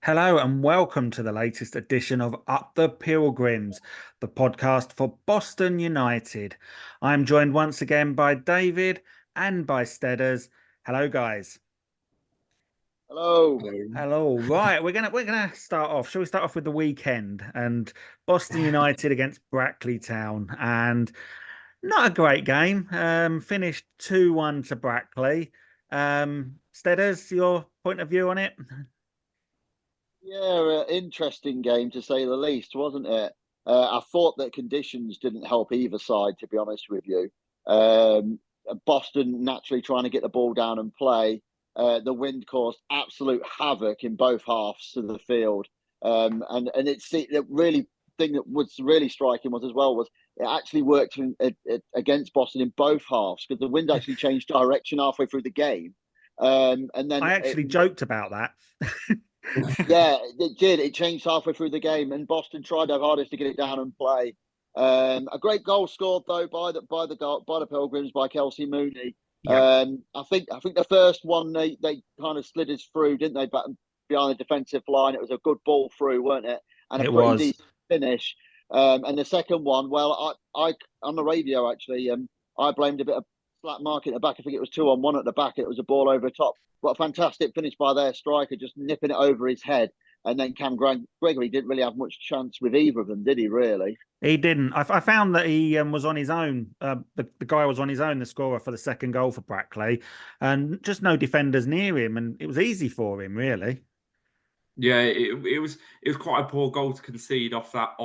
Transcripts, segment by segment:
Hello and welcome to the latest edition of Up the Pilgrims, the podcast for Boston United. I'm joined once again by David and by Stedders. Hello, guys. Hello. Hello. Hello. Right, we're gonna start off. Shall we start off with the weekend and Boston United against Brackley Town? And not a great game. Finished 2-1 to Brackley. Stedders, your point of view on it? Yeah, interesting game to say the least, wasn't it? I thought that conditions didn't help either side, to be honest with you. Um, Boston naturally trying to get the ball down and play. The wind caused absolute havoc in both halves of the field. And it's the really thing that was really striking was as well was it actually worked against Boston in both halves because the wind actually changed direction halfway through the game. And then I actually joked about that. yeah, it did. It changed halfway through the game, and Boston tried their hardest to get it down and play. A great goal scored though by the Pilgrims by Kelsey Mooney. Yeah, I think the first one they kind of slid us through, didn't they? Back behind the defensive line, it was a good ball through, weren't it? And a it pretty was. decent finish. And the second one, well, I on the radio actually, I blamed a bit of slack mark at the back. I think it was 2-on-1 at the back. It was a ball over the top. What a fantastic finish by their striker, just nipping it over his head. And then Gregory didn't really have much chance with either of them, did he? Really? He didn't. I found that he was on his own. The guy was on his own, the scorer for the second goal for Brackley, and just no defenders near him, and it was easy for him, really. Yeah, it was quite a poor goal to concede off that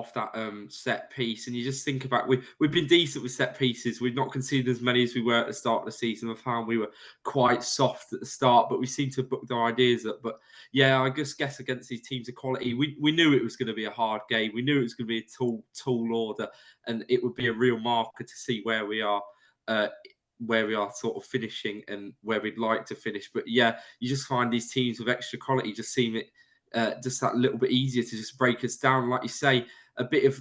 set piece, and you just think about we've been decent with set pieces. We've not conceded as many as we were at the start of the season. I found we were quite soft at the start, but we seem to have booked our ideas up. But yeah, I just guess against these teams of quality, we knew it was going to be a hard game. We knew it was going to be a tall order, and it would be a real marker to see where we are. Where we are sort of finishing and where we'd like to finish. But yeah, you just find these teams with extra quality just seem it just that little bit easier to just break us down. Like you say, a bit of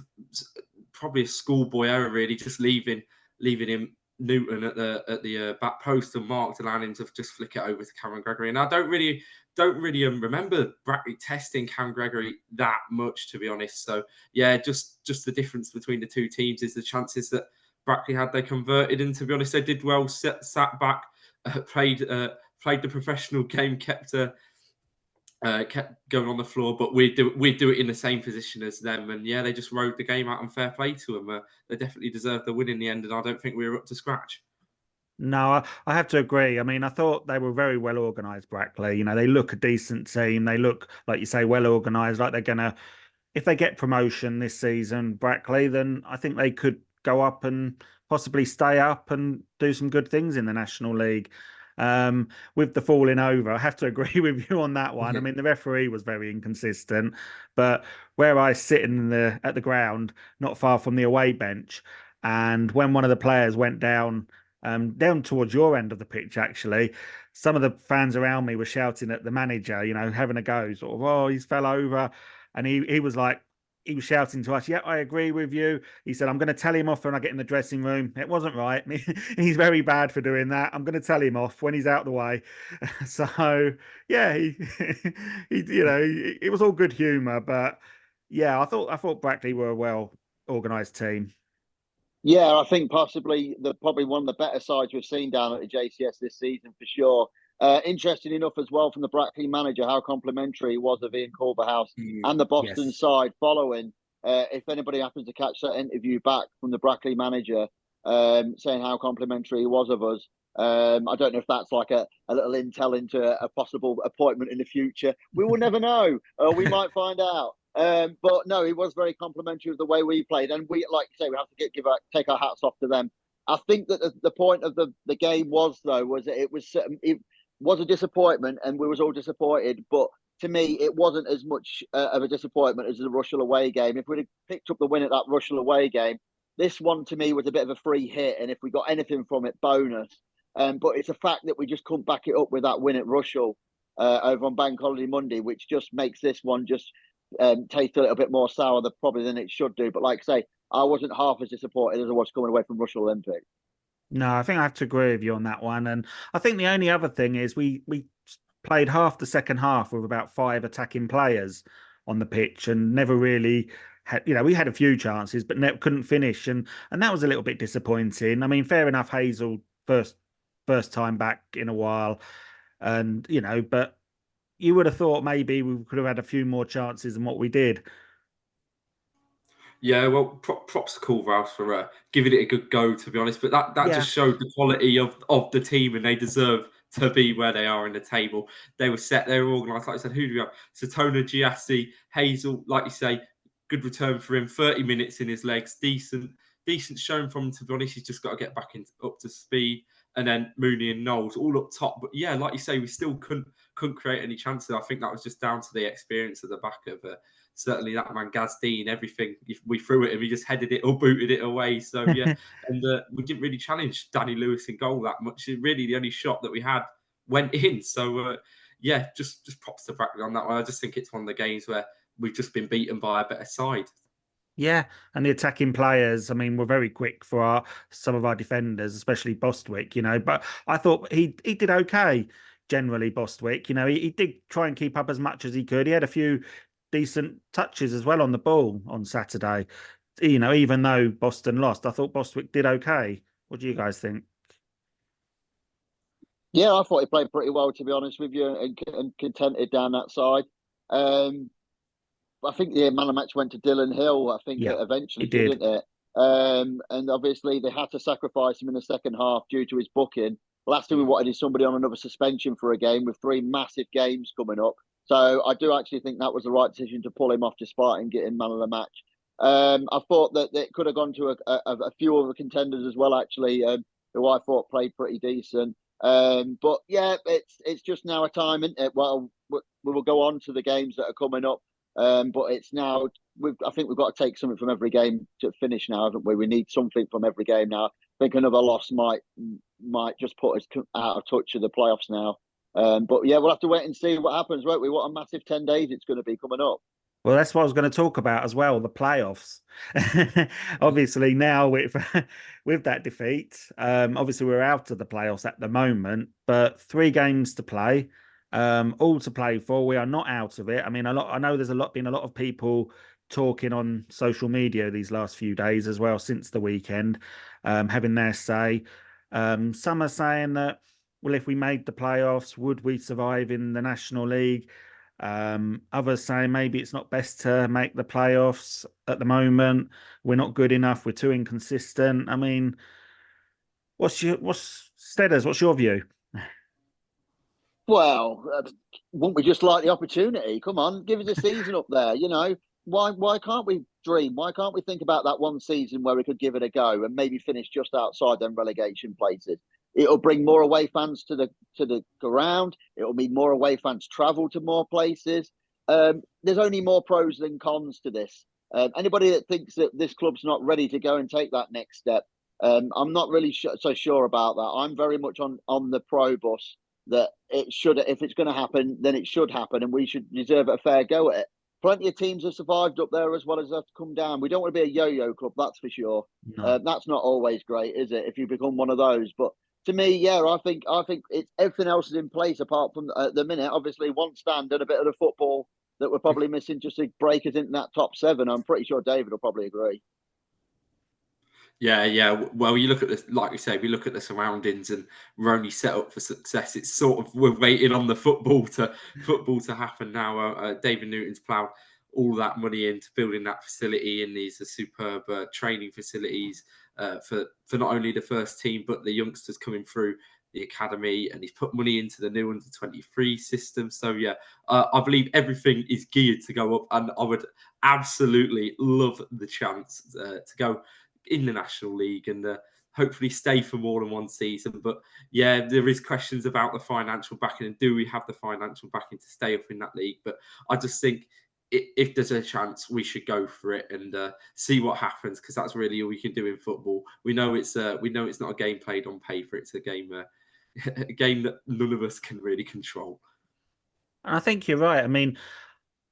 probably a schoolboy error, really, just leaving him Newton at the back post and Mark allowing him to just flick it over to Cameron Gregory. And I don't really remember Brackley testing Cam Gregory that much, to be honest. So yeah, just the difference between the two teams is the chances that Brackley had they converted. And to be honest, they did well. Sat back, played the professional game, kept going on the floor, but we'd do it in the same position as them. And yeah, they just rode the game out and fair play to them. They definitely deserved the win in the end, and I don't think we were up to scratch. No, I have to agree. I mean, I thought they were very well organised, Brackley. You know, they look a decent team. They look, like you say, well organised, like they're gonna, if they get promotion this season, Brackley, then I think they could go up and possibly stay up and do some good things in the National League. With the falling over, I have to agree with you on that one. I mean, the referee was very inconsistent, but where I sit in the at the ground, not far from the away bench, and when one of the players went down towards your end of the pitch, actually, some of the fans around me were shouting at the manager, you know, having a go, sort of, oh, he's fell over. And he was like, he was shouting to us, yeah, I agree with you. He said, I'm going to tell him off when I get in the dressing room. It wasn't right. He's very bad for doing that. I'm going to tell him off when he's out of the way. So, yeah, it was all good humour. But yeah, I thought Brackley were a well organised team. Yeah, I think probably one of the better sides we've seen down at the JCS this season for sure. Interesting enough as well from the Brackley manager how complimentary he was of Ian Culverhouse and the Boston Yes. side following. If anybody happens to catch that interview back from the Brackley manager saying how complimentary he was of us, I don't know if that's like a little intel into a possible appointment in the future. We will never know. We might find out. But no, he was very complimentary of the way we played, and we, like you say, we have to take our hats off to them. I think that the point of the game was though was that it was a disappointment, and we was all disappointed. But to me, it wasn't as much of a disappointment as the Russell away game. If we'd have picked up the win at that Russell away game, this one to me was a bit of a free hit, and if we got anything from it, bonus. But it's a fact that we just couldn't back it up with that win at Russell over on Bank Holiday Monday, which just makes this one just taste a little bit more sour probably than it should do. But like I say, I wasn't half as disappointed as I was coming away from Russell Olympic. No, I think I have to agree with you on that one. And I think the only other thing is we played half the second half with about 5 attacking players on the pitch and never really had, we had a few chances, but couldn't finish. And that was a little bit disappointing. I mean, fair enough, Hazel, first time back in a while. And, but you would have thought maybe we could have had a few more chances than what we did. Yeah, well, props to Coolhouse for giving it a good go, to be honest. But that just showed the quality of the team, and they deserve to be where they are in the table. They were set, they were organised. Like I said, who do we have? Satona, Giassi, Hazel, like you say, good return for him. 30 minutes in his legs, decent showing from him, to be honest. He's just got to get back up to speed. And then Mooney and Knowles all up top. But yeah, like you say, we still couldn't create any chances. I think that was just down to the experience at the back of certainly that man Gaz Dean. Everything we threw at him, he just headed it or booted it away. So yeah, and we didn't really challenge Danny Lewis in goal that much. Really, the only shot that we had went in. So yeah, just props to Brackley on that one. I just think it's one of the games where we've just been beaten by a better side. Yeah, and the attacking players, I mean, were very quick for some of our defenders, especially Bostwick, but I thought he did okay, generally, Bostwick. He did try and keep up as much as he could. He had a few decent touches as well on the ball on Saturday. Even though Boston lost, I thought Bostwick did okay. What do you guys think? Yeah, I thought he played pretty well, to be honest with you, and contented down that side. I think the man of the match went to Dylan Hill. I think eventually, didn't it? And obviously they had to sacrifice him in the second half due to his booking. Last thing we wanted is somebody on another suspension for a game with 3 massive games coming up. So I do actually think that was the right decision to pull him off despite him getting man of the match. I thought that it could have gone to a few other contenders as well, actually, who I thought played pretty decent. But yeah, it's just now a time, isn't it? Well, we will go on to the games that are coming up. But it's now, I think we've got to take something from every game to finish now, haven't we? We need something from every game now. I think another loss might just put us out of touch with the playoffs now. But yeah, we'll have to wait and see what happens, won't we? What a massive 10 days it's going to be coming up. Well, that's what I was going to talk about as well, the playoffs. Obviously, now with that defeat, obviously we're out of the playoffs at the moment, but 3 games to play. All to play for. We are not out of it. I mean, I know there's been a lot of people talking on social media these last few days as well since the weekend, having their say. Some are saying that, well, if we made the playoffs, would we survive in the National League? Others saying maybe it's not best to make the playoffs at the moment. We're not good enough. We're too inconsistent. I mean, what's Stedders? What's your view? Well, wouldn't we just like the opportunity? Come on, give us a season up there. Why can't we dream? Why can't we think about that one season where we could give it a go and maybe finish just outside them relegation places? It'll bring more away fans to the ground. It'll mean more away fans travel to more places. There's only more pros than cons to this. Anybody that thinks that this club's not ready to go and take that next step, I'm not really so sure about that. I'm very much on the pro bus. That it should, if it's going to happen, then it should happen, and we should deserve a fair go at it. Plenty of teams have survived up there as well as have come down. We don't want to be a yo-yo club, that's for sure. No. That's not always great, is it? If you become one of those, but to me, yeah, I think it's everything else is in place apart from the minute. Obviously, one stand and a bit of the football that we're probably missing just to break us into that top 7. I'm pretty sure David will probably agree. Yeah. Well, you look at this, like we say, we look at the surroundings, and we're only set up for success. It's sort of we're waiting on the football to happen now. David Newton's ploughed all that money into building that facility, and these are superb training facilities for not only the first team but the youngsters coming through the academy, and he's put money into the new under-23 system. So yeah, I believe everything is geared to go up, and I would absolutely love the chance to go in the National League and hopefully stay for more than one season. But yeah, there is questions about the financial backing, and do we have the financial backing to stay up in that league? But I just think if there's a chance, we should go for it and see what happens, because that's really all we can do in football. We know it's not a game played on paper. It's a game a game that none of us can really control. I think you're right. I mean,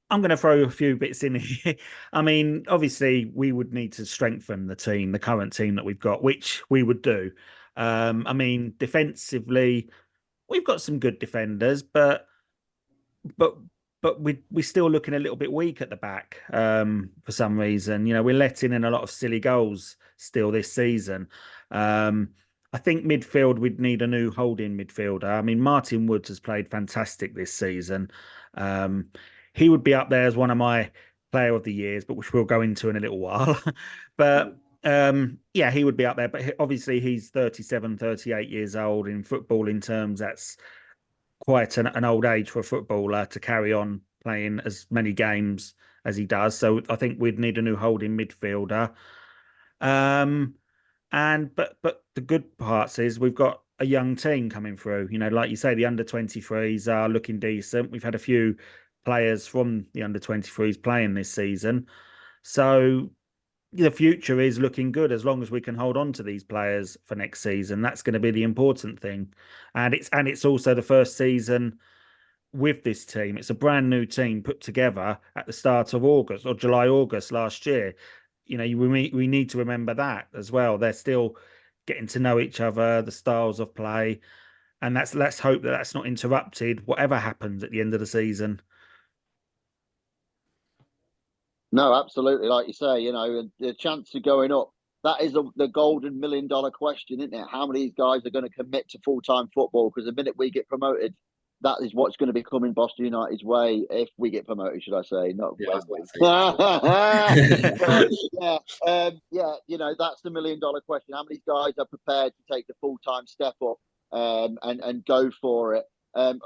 I'm going to throw a few bits in here. I mean, obviously, we would need to strengthen the current team that we've got, which we would do. I mean, defensively, we've got some good defenders, but but we're still looking a little bit weak at the back for some reason. You know, we're letting in a lot of silly goals still this season. I think midfield, we'd need a new holding midfielder. I mean, Martin Woods has played fantastic this season. Um, he would be up there as one of my player of the years, but which we'll go into in a little while. But yeah, he would be up there. But obviously, he's 37, 38 years old. In footballing terms, that's quite an old age for a footballer to carry on playing as many games as he does. So I think we'd need a new holding midfielder. Um, and but the good parts is we've got a young team coming through. You know, like you say, the under 23s are looking decent. We've had a few players from the under 23s playing this season. So the future is looking good as long as we can hold on to these players for next season. That's going to be the important thing. And it's also the first season with this team. It's a brand new team put together at the start of August or July, August last year. You know, we need to remember that as well. They're still getting to know each other, the styles of play, and let's hope that that's not interrupted. Whatever happens at the end of the season. No, absolutely. Like you say, you know, the chance of going up, that is the golden $1 million question, isn't it? How many of these guys are going to commit to full-time football? Because the minute we get promoted, that is what's going to be coming Boston United's way if we get promoted, should I say? Not Yeah, yeah, yeah. You know, that's the $1 million question. How many guys are prepared to take the full-time step up and go for it?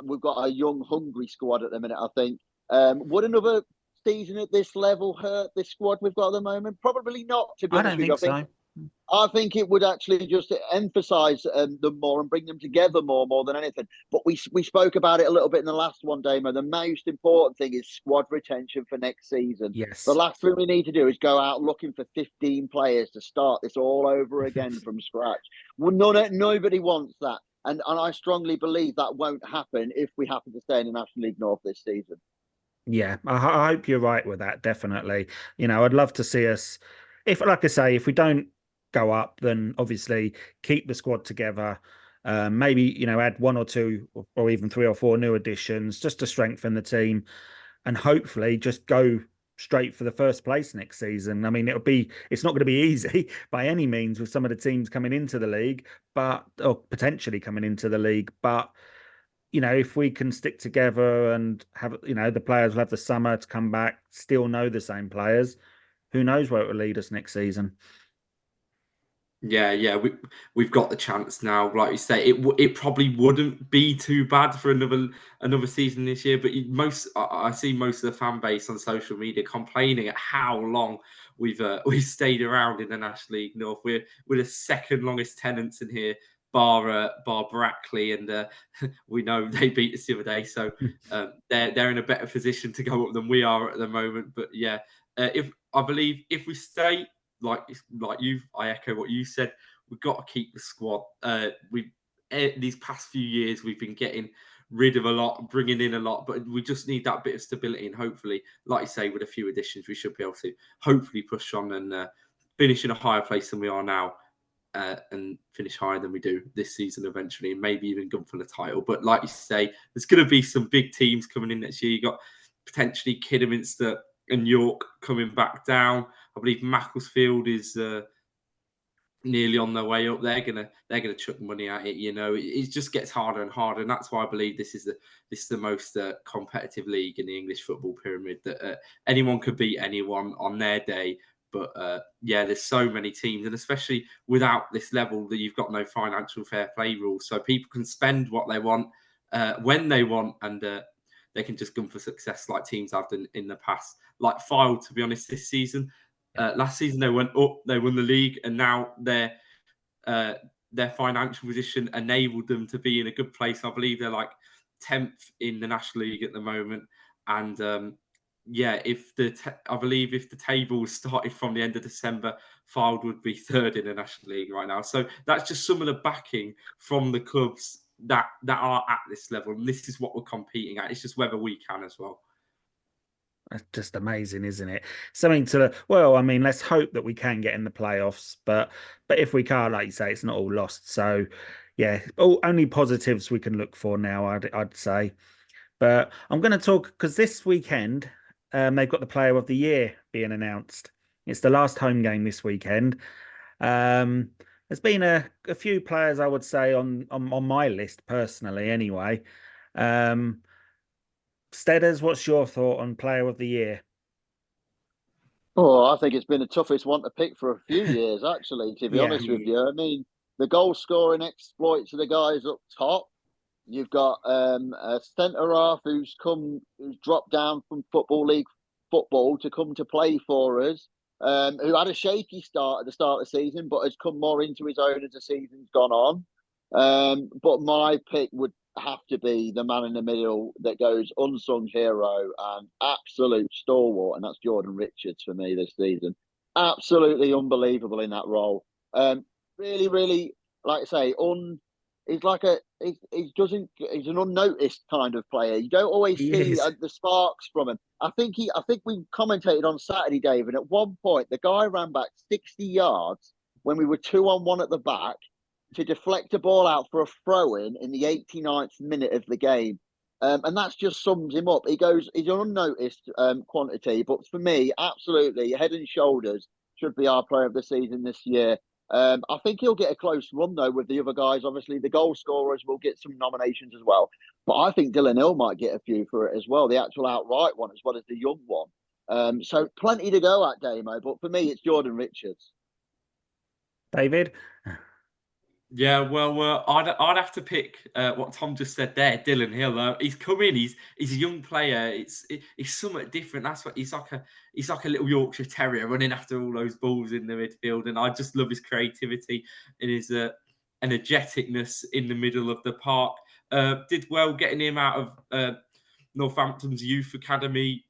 We've got a young, hungry squad at the minute, I think. Would another season at this level hurt this squad we've got at the moment? Probably not, to be I honest don't with you. think so. I think it would actually just emphasise them more and bring them together more than anything. But we spoke about it a little bit in the last one, Damo. The most important thing is squad retention for next season. The Yes. last thing we need to do is go out looking for 15 players to start this all over again from scratch. Well, nobody wants that. And I strongly believe that won't happen if we happen to stay in the National League North this season. Yeah, I hope you're right with that. Definitely. You know, I'd love to see us, if, like I say, if we don't go up, then obviously keep the squad together. Maybe, you know, add one or two or even three or four new additions just to strengthen the team and hopefully just go straight for the first place next season. I mean, it's not going to be easy by any means with some of the teams coming into the league, or potentially coming into the league, but you know, if we can stick together and have, you know, the players will have the summer to come back, still know the same players, who knows where it will lead us next season. Yeah, we've got the chance now. Like you say, it probably wouldn't be too bad for another season this year. But I see most of the fan base on social media complaining at how long we've stayed around in the National League North. We're the second longest tenants in here, bar Brackley, and we know they beat us the other day, so they're in a better position to go up than we are at the moment. But yeah, if I believe if we stay like you, I echo what you said. We've got to keep the squad. These past few years we've been getting rid of a lot, bringing in a lot, but we just need that bit of stability. And hopefully, like you say, with a few additions, we should be able to hopefully push on and finish in a higher place than we are now. And finish higher than we do this season eventually, and maybe even gun for the title. But like you say, there's going to be some big teams coming in next year. You got potentially Kidderminster and York coming back down. I believe Macclesfield is nearly on their way up. They're gonna chuck money at it. You know, it just gets harder and harder, and that's why I believe this is the most competitive league in the English football pyramid. That anyone could beat anyone on their day. But yeah, there's so many teams, and especially without this level, that you've got no financial fair play rules, so people can spend what they want when they want, and they can just gun for success like teams have done in the past. Like Fylde, to be honest, this season. Last season they went up, they won the league, and now their financial position enabled them to be in a good place. I believe they're like 10th in the National League at the moment, and yeah, I believe if the table started from the end of December, Fylde would be third in the National League right now. So that's just some of the backing from the clubs that are at this level, and this is what we're competing at. It's just whether we can as well. That's just amazing, isn't it? Something well, I mean, let's hope that we can get in the playoffs, but if we can't, like you say, it's not all lost. So yeah, only positives we can look for now, I'd say. But I'm going to talk because this weekend they've got the Player of the Year being announced. It's the last home game this weekend. Um, there's been a few players I would say on my list personally. Anyway, um, Stedders, what's your thought on Player of the Year? Oh, I think it's been the toughest one to pick for a few years, actually, to be Yeah, honest with you. I mean, the goal scoring exploits of the guys up top. You've got a centre half who's dropped down from Football League football to come to play for us, who had a shaky start at the start of the season, but has come more into his own as the season's gone on. But my pick would have to be the man in the middle that goes unsung hero and absolute stalwart, and that's Jordan Richards for me this season. Absolutely unbelievable in that role. Really, really, like I say, he's like he's an unnoticed kind of player. You don't always he see is. the sparks from him. I think we commentated on Saturday, David. At one point, the guy ran back 60 yards when we were 2-on-1 at the back to deflect a ball out for a throw in the 89th minute of the game. And that just sums him up. He's an unnoticed quantity, but for me, absolutely head and shoulders should be our player of the season this year. I think he'll get a close run though with the other guys. Obviously, the goal scorers will get some nominations as well, but I think Dylan Hill might get a few for it as well, the actual outright one as well as the young one. So plenty to go at, Damo. But for me, it's Jordan Richards. David. Yeah, well, I'd have to pick what Tom just said there, Dylan Hill. He's come in. He's a young player. He's somewhat different. That's what he's like a little Yorkshire Terrier running after all those balls in the midfield, and I just love his creativity and his energeticness in the middle of the park. Did well getting him out of Northampton's youth academy.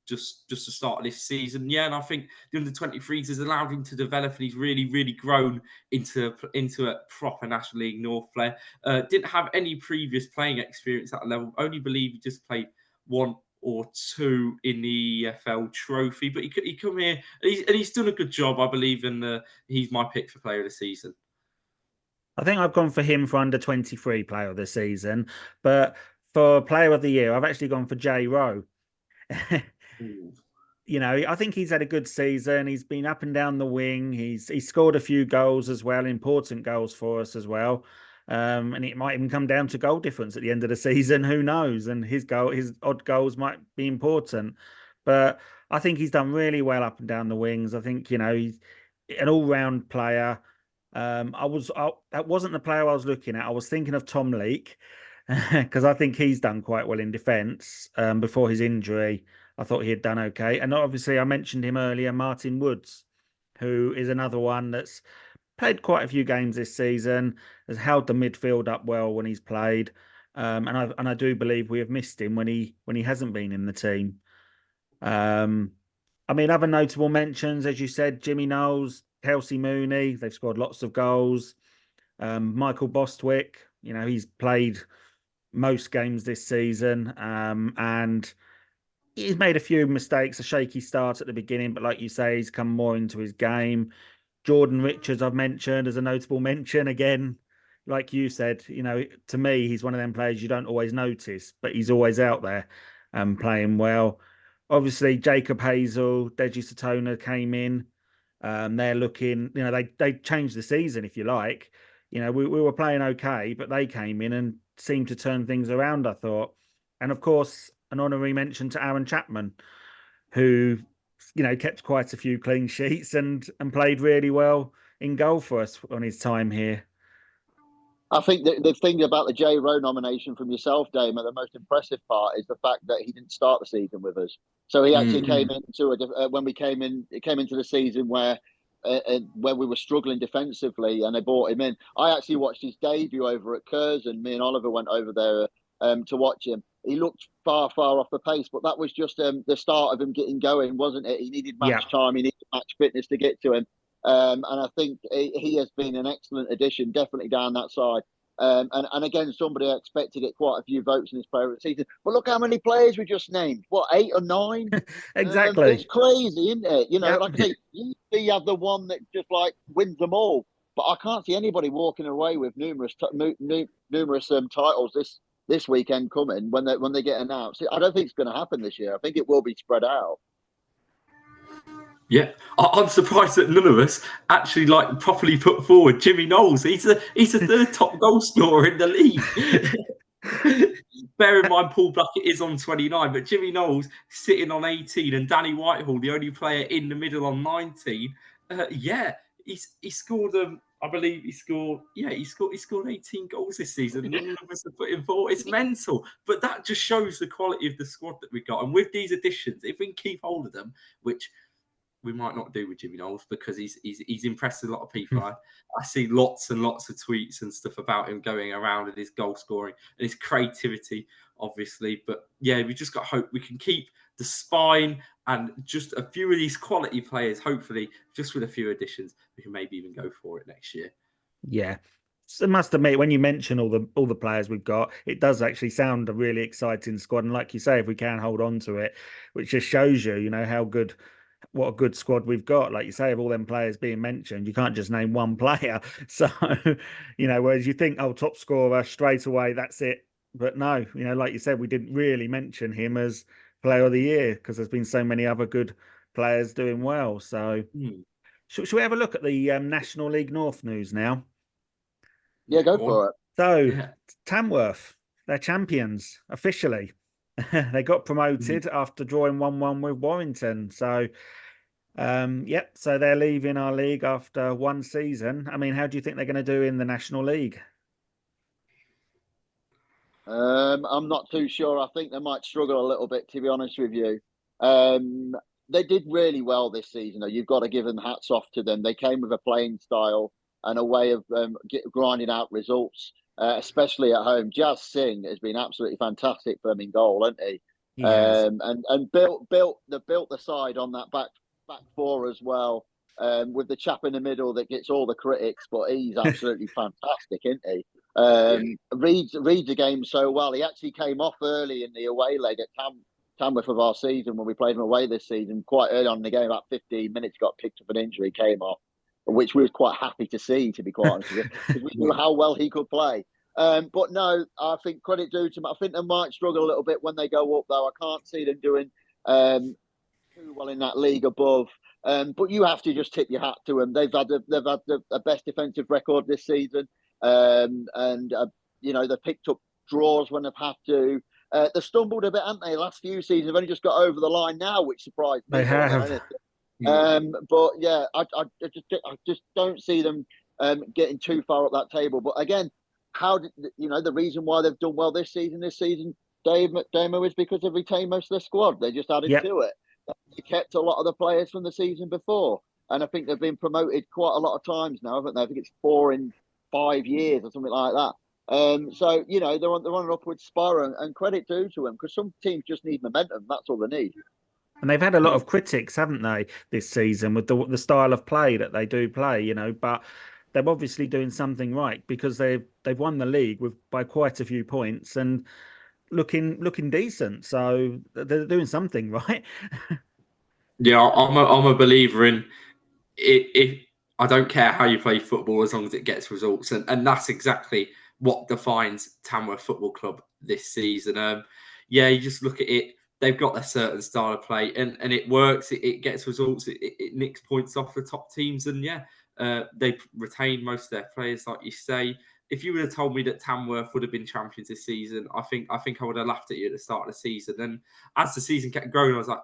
Just the start of this season. Yeah, and I think the under-23s has allowed him to develop, and he's really grown into a proper National League North player. Didn't have any previous playing experience at that level. Only believe he just played one or two in the EFL Trophy, but he come here and he's done a good job, I believe, and he's my pick for Player of the Season. I think I've gone for him for under 23 player of the season, but for player of the year, I've actually gone for Jay Rowe. You know, I think he's had a good season. He's been up and down the wing. He's scored a few goals as well, important goals for us as well. And it might even come down to goal difference at the end of the season. Who knows? And his odd goals might be important. But I think he's done really well up and down the wings. I think, you know, he's an all-round player. That wasn't the player I was looking at. I was thinking of Tom Leake because I think he's done quite well in defence before his injury. I thought he had done okay. And obviously, I mentioned him earlier, Martin Woods, who is another one that's played quite a few games this season, has held the midfield up well when he's played. And I do believe we have missed him when he hasn't been in the team. I mean, other notable mentions, as you said, Jimmy Knowles, Kelsey Mooney, they've scored lots of goals. Michael Bostwick, you know, he's played most games this season. And he's made a few mistakes, a shaky start at the beginning, but like you say, he's come more into his game. Jordan Richards, I've mentioned as a notable mention again. Like you said, you know, to me, he's one of them players you don't always notice, but he's always out there playing well. Obviously, Jacob Hazel, Deji Satona came in. They're looking, you know, they changed the season, if you like. You know, we were playing okay, but they came in and seemed to turn things around, I thought. And of course, an honorary mention to Aaron Chapman, who, you know, kept quite a few clean sheets and played really well in goal for us on his time here. I think the thing about the J Rowe nomination from yourself, Damon, the most impressive part is the fact that he didn't start the season with us. So he actually came into when we came in. It came into the season where we were struggling defensively, and they brought him in. I actually watched his debut over at Curzon. Me and Oliver went over there to watch him. He looked far off the pace, but that was just the start of him getting going, wasn't it? He needed match time, he needed match fitness to get to him. And I think he has been an excellent addition, definitely down that side. And again, somebody I expect to get quite a few votes in this player of the season. But look how many players we just named. What, 8 or 9? Exactly. It's crazy, isn't it? You know, Yep. like I say, you have the one that just like wins them all. But I can't see anybody walking away with numerous titles this weekend coming when they get announced. I don't think it's going to happen this year. I think it will be spread out. Yeah, I'm surprised that none of us actually like properly put forward Jimmy Knowles. He's the third top goal scorer in the league. Bear in mind, Paul Blackett is on 29, but Jimmy Knowles sitting on 18, and Danny Whitehall, the only player in the middle, on 19. He scored. I believe he scored 18 goals this season. None of us have put him forward. It's mental, but that just shows the quality of the squad that we got. And with these additions, if we can keep hold of them, which we might not do with Jimmy Knowles because he's impressed a lot of people. I see lots and lots of tweets and stuff about him going around and his goal scoring and his creativity, obviously. But yeah, we just got hope we can keep the spine and just a few of these quality players. Hopefully, just with a few additions, we can maybe even go for it next year. Yeah. So I must admit, when you mention all the players we've got, it does actually sound a really exciting squad. And like you say, if we can hold on to it, which just shows you, what a good squad we've got. Like you say, of all them players being mentioned, you can't just name one player. So, whereas you think, oh, top scorer straight away, that's it. But no, like you said, we didn't really mention him as player of the year because there's been so many other good players doing well. So, should we have a look at the National League North news now? Yeah, go for it. So, Tamworth, they're champions officially. They got promoted after drawing 1-1 with Warrington. So, so they're leaving our league after one season. I mean, how do you think they're going to do in the National League? I'm not too sure. I think they might struggle a little bit, to be honest with you. They did really well this season, though. You've got to give them hats off to them. They came with a playing style and a way of grinding out results, especially at home. Jazz Singh has been absolutely fantastic for them in goal, hasn't he? And built the side on that back four as well, with the chap in the middle that gets all the critics, but he's absolutely fantastic, isn't he? Reads the game so well. He actually came off early in the away leg at Tamworth of our season when we played him away this season. Quite early on in the game, about 15 minutes, got picked up an injury, came off, which we were quite happy to see, to be quite honest with you, because we knew how well he could play. But no, I think credit due to them. I think they might struggle a little bit when they go up, though. I can't see them doing too well in that league above. But you have to just tip your hat to them. They've had the best defensive record this season. They've picked up draws when they've had to. They stumbled a bit, haven't they? Last few seasons, they've only just got over the line now, which surprised me. They have. But yeah, I just don't see them getting too far up that table. But again, the reason why they've done well this season, Dave McDermott, is because they've retained most of their squad. They just added to it. They kept a lot of the players from the season before, and I think they've been promoted quite a lot of times now, haven't they? I think it's 4 in 5 years or something like that. So they're on an upward spiral, and credit due to them, because some teams just need momentum. That's all they need. And they've had a lot of critics, haven't they, this season with the style of play that they do play, but they're obviously doing something right because they've won the league by quite a few points and looking decent. So they're doing something right. Yeah, I'm a believer in it. I don't care how you play football as long as it gets results, and that's exactly what defines Tamworth Football Club this season. You just look at it. They've got a certain style of play, and it works. It gets results. It nicks points off the top teams, and they retain most of their players, like you say. If you would have told me that Tamworth would have been champions this season, I think I would have laughed at you at the start of the season. And as the season kept growing, I was like,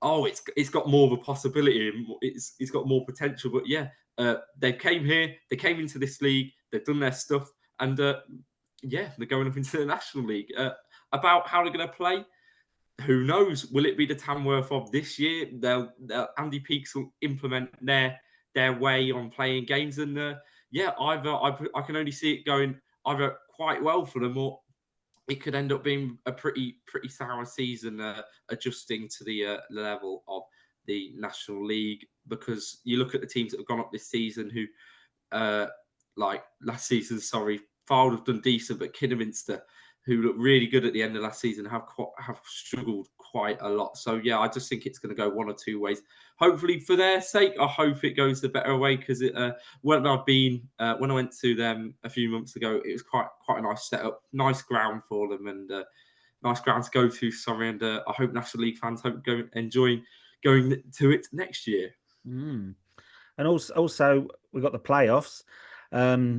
oh, it's got more of a possibility. It's got more potential. But they came here. They came into this league. They've done their stuff, and they're going up into the National League. About how they're going to play, who knows? Will it be the Tamworth of this year? Andy Peaks will implement their way on playing games, and either I can only see it going either quite well for them, or it could end up being a pretty sour season, adjusting to the level of the National League. Because you look at the teams that have gone up this season, who like last season, Fylde have done decent, but Kidderminster, who looked really good at the end of last season, have struggled quite a lot. So yeah, I just think it's going to go one or two ways. Hopefully for their sake, I hope it goes the better way, because when I went to them a few months ago, it was quite a nice setup, nice ground for them, and nice ground to go to. Sorry, and I hope National League fans enjoy going to it next year. And also we've got the playoffs,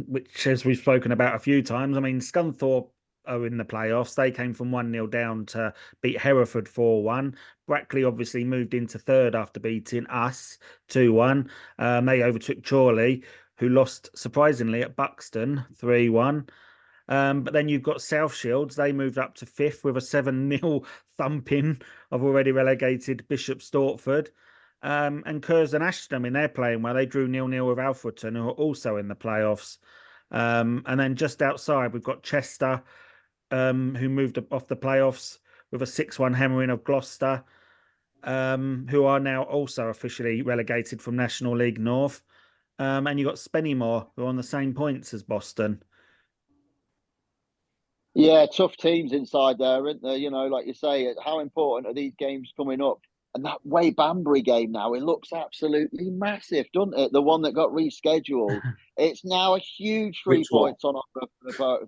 which, as we've spoken about a few times, I mean, Scunthorpe are in the playoffs. They came from 1-0 down to beat Hereford 4-1. Brackley obviously moved into third after beating us 2-1. They overtook Chorley, who lost surprisingly at Buxton 3-1. But then you've got South Shields. They moved up to fifth with a 7-0 thumping of already relegated Bishop Stortford. And Curzon Ashton, they're playing well. They drew 0-0 with Alfreton, who are also in the playoffs. And then just outside, we've got Chester, who moved off the playoffs with a 6-1 hammering of Gloucester, who are now also officially relegated from National League North. And you've got Spennymoor, who are on the same points as Boston. Yeah, tough teams inside there, aren't there? You know, like you say, how important are these games coming up? And that Way Banbury game now, it looks absolutely massive, doesn't it? The one that got rescheduled. It's now a huge 3 points on offer for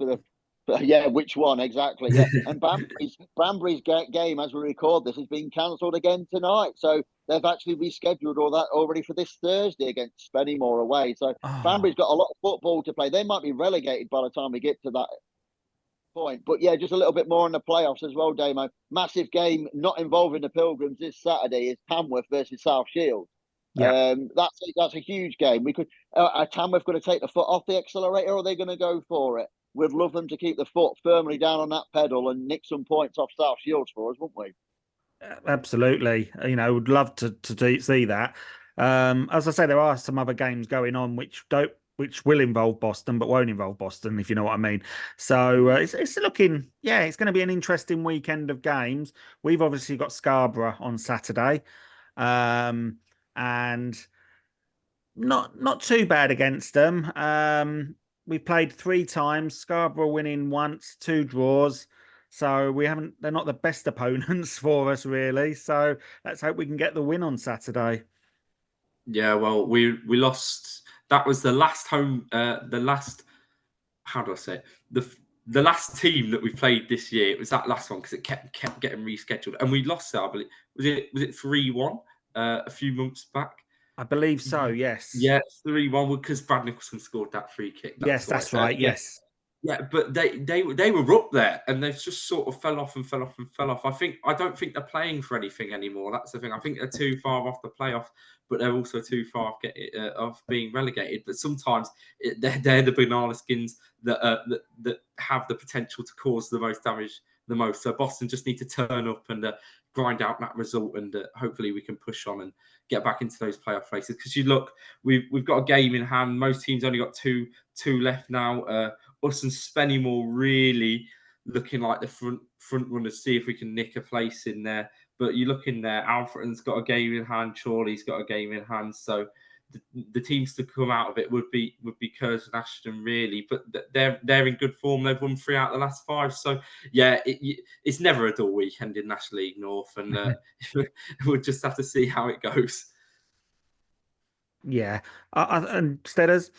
the yeah, which one exactly? Yeah, and Banbury's game, as we record this, has been cancelled again tonight. So they've actually rescheduled all that already for this Thursday against Spennymoor away. So Banbury's got a lot of football to play. They might be relegated by the time we get to that point. But yeah, just a little bit more on the playoffs as well, Damo. Massive game not involving the Pilgrims this Saturday is Tamworth versus South Shields. Yeah, that's a huge game. We could are Tamworth going to take the foot off the accelerator, or are they going to go for it? We'd love them to keep the foot firmly down on that pedal and nick some points off South Shields for us, wouldn't we? absolutely. Would love to see that. As I say, there are some other games going on which will involve Boston, but won't involve Boston, if you know what I mean. So it's looking, it's going to be an interesting weekend of games. We've obviously got Scarborough on Saturday, and not too bad against them. We've played 3 times, Scarborough winning once, 2 draws. So they're not the best opponents for us, really. So let's hope we can get the win on Saturday. Yeah, well, we lost. That was the last home, how do I say it? The last team that we played this year. It was that last one because it kept getting rescheduled, and we lost it. I believe was it 3-1 a few months back. I believe so. Yes. Yeah, 3-1 because Brad Nicholson scored that free kick. That's right. Yes. Yeah, but they were up there, and they've just sort of fell off. I don't think they're playing for anything anymore. That's the thing. I think they're too far off the playoff, but they're also too far off being relegated. But sometimes they're the banana skins that have the potential to cause the most damage the most. So Boston just need to turn up and grind out that result, and hopefully we can push on and get back into those playoff races. Because you look, we've got a game in hand. Most teams only got two left now. Us and Spennymoor really looking like the front runners. See if we can nick a place in there. But you look in there, Alfreton's got a game in hand, Chorley's got a game in hand. So the teams to come out of it would be Curzon Ashton, really. But they're in good form. They've won 3 out of the last 5. So yeah, it's never a dull weekend in National League North, and we'll just have to see how it goes. Yeah, and Stedders.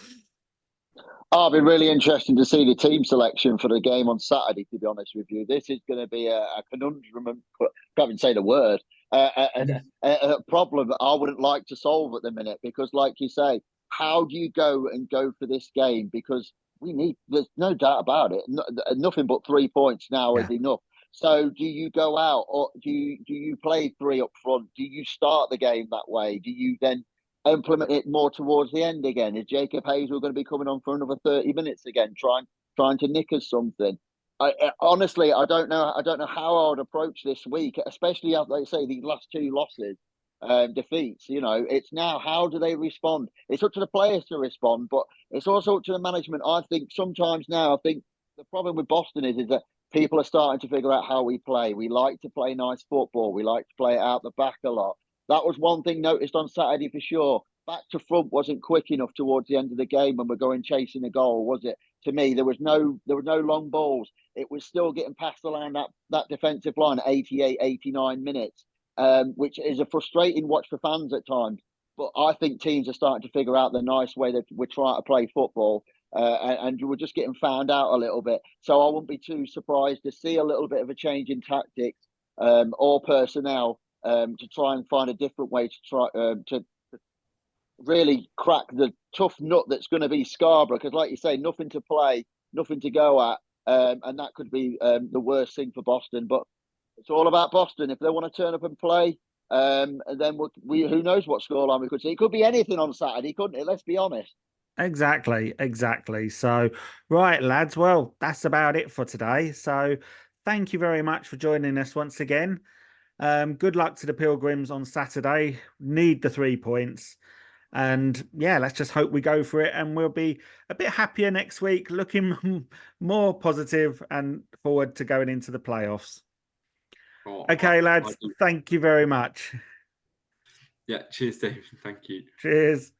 I'll be really interested to see the team selection for the game on Saturday, to be honest with you. This is going to be a conundrum, I can't even say the word, a problem that I wouldn't like to solve at the minute, because like you say, how do you go for this game? Because there's no doubt about it, nothing but 3 points now is enough. So do you go out, or do you play 3 up front? Do you start the game that way? Do you then implement it more towards the end again? Is Jacob Hazel going to be coming on for another 30 minutes again, trying to nick us something? Honestly, I don't know how I would approach this week, especially after, like I say, these last 2 losses, defeats. It's now, how do they respond? It's up to the players to respond, but it's also up to the management. I think sometimes now, I think the problem with Boston is that people are starting to figure out how we play. We like to play nice football. We like to play it out the back a lot. That was one thing noticed on Saturday for sure. Back to front wasn't quick enough towards the end of the game when we're going chasing a goal, was it? to me, there was no long balls. It was still getting passed around that defensive line at 88, 89 minutes, which is a frustrating watch for fans at times. But I think teams are starting to figure out the nice way that we're trying to play football, and we're just getting found out a little bit. So I wouldn't be too surprised to see a little bit of a change in tactics or personnel to try and find a different way to try to really crack the tough nut that's going to be Scarborough. Because, like you say, nothing to play, nothing to go at, and that could be the worst thing for Boston. But it's all about Boston. If they want to turn up and play, and then we who knows what scoreline we could see. It could be anything on Saturday, couldn't it? Let's be honest. Exactly. So, right, lads. Well, that's about it for today. So, thank you very much for joining us once again. Good luck to the Pilgrims on Saturday. Need the 3 points. And yeah, let's just hope we go for it, and we'll be a bit happier next week, looking more positive and forward to going into the playoffs. Okay, lads, thank you very much. Yeah, cheers, David. Thank you. Cheers.